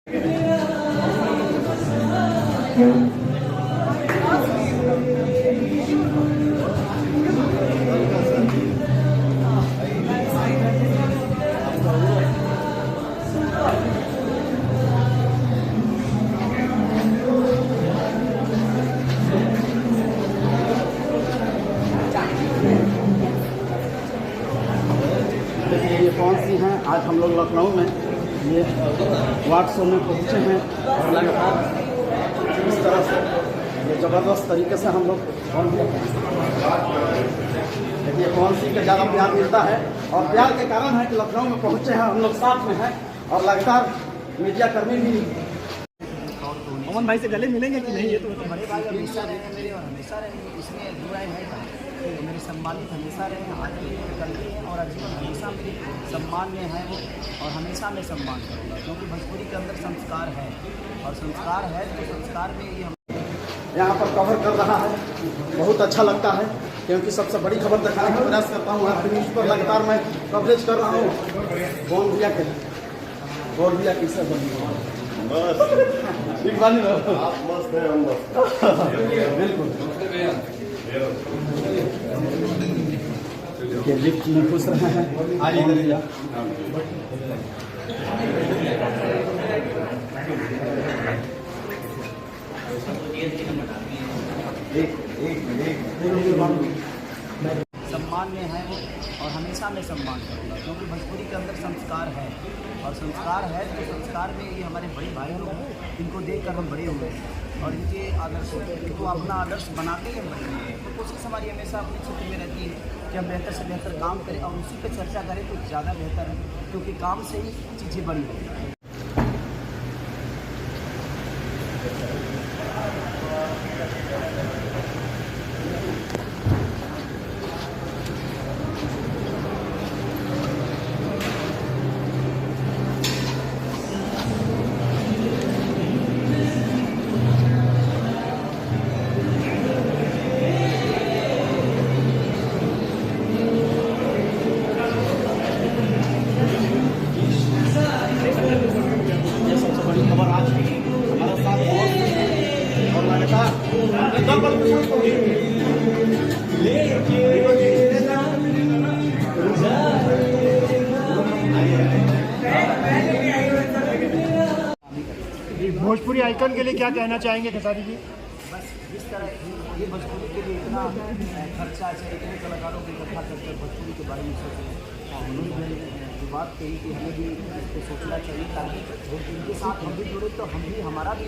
ये कौन सी हैं। आज हम लोग लखनऊ में ये वार्ड शो में पहुँचे हैं और लगातार इस तरह से ये ज़बरदस्त तरीके से हम लोग देखिए कौन सी का ज़्यादा प्यार मिलता है और प्यार के कारण है कि लखनऊ में पहुँचे हैं हम लोग साथ में हैं और लगातार मीडिया कर्मी भी। अमन भाई से गले मिलेंगे कि नहीं? ये तो बड़े भाई हमेशा रहेंगे मेरे और हमेशा रहेंगे, इसमें बुराई है तो मेरे सम्मानित हमेशा रहे, आज भी कल भी हैं और आजीवन हमेशा मेरे सम्मान में है वो और हमेशा मैं सम्मान करूँगा क्योंकि भोजपुरी के अंदर संस्कार है और संस्कार है तो संस्कार में ये यहाँ पर कवर कर रहा है। बहुत अच्छा लगता है क्योंकि सबसे बड़ी खबर दिखाने का प्रयास करता हूँ। आपकी न्यूज़ पर लगातार मैं कवरेज कर रहा हूँ। बोनविया किससे बनी ठीक बानी ना आप मस्त है हम मस्त बिल्कुल लिफ्ट में खुश रहे हैं। सम्मान में है वो और हमेशा मैं सम्मान करूँगा क्योंकि भोजपुरी के अंदर संस्कार है और संस्कार है तो संस्कार में ये हमारे बड़े भाई लोग हैं, इनको देखकर हम बड़े हुए हैं और इनके आदर्श इनको अपना आदर्श बनाते हैं बड़े हुए हैं। तो कोशिश हमारी हमेशा अपनी क्षेत्र में रहती है कि हम बेहतर से बेहतर काम करें और उसी पर चर्चा करें तो ज़्यादा बेहतर है क्योंकि काम से ही चीज़ें बड़ी होती हैं। भोजपुरी आइकन के लिए क्या कहना चाहेंगे खेसारी जी? बस जिस तरह ये भोजपुरी के लिए इतना खर्चा है, इतने कलाकारों की इकट्ठा करके भोजपुरी के बारे में सोचें और उन्होंने जो बात कही कि हमें भी इस पर सोचना चाहिए ताकि इनके साथ हम भी जुड़े तो हम भी हमारा भी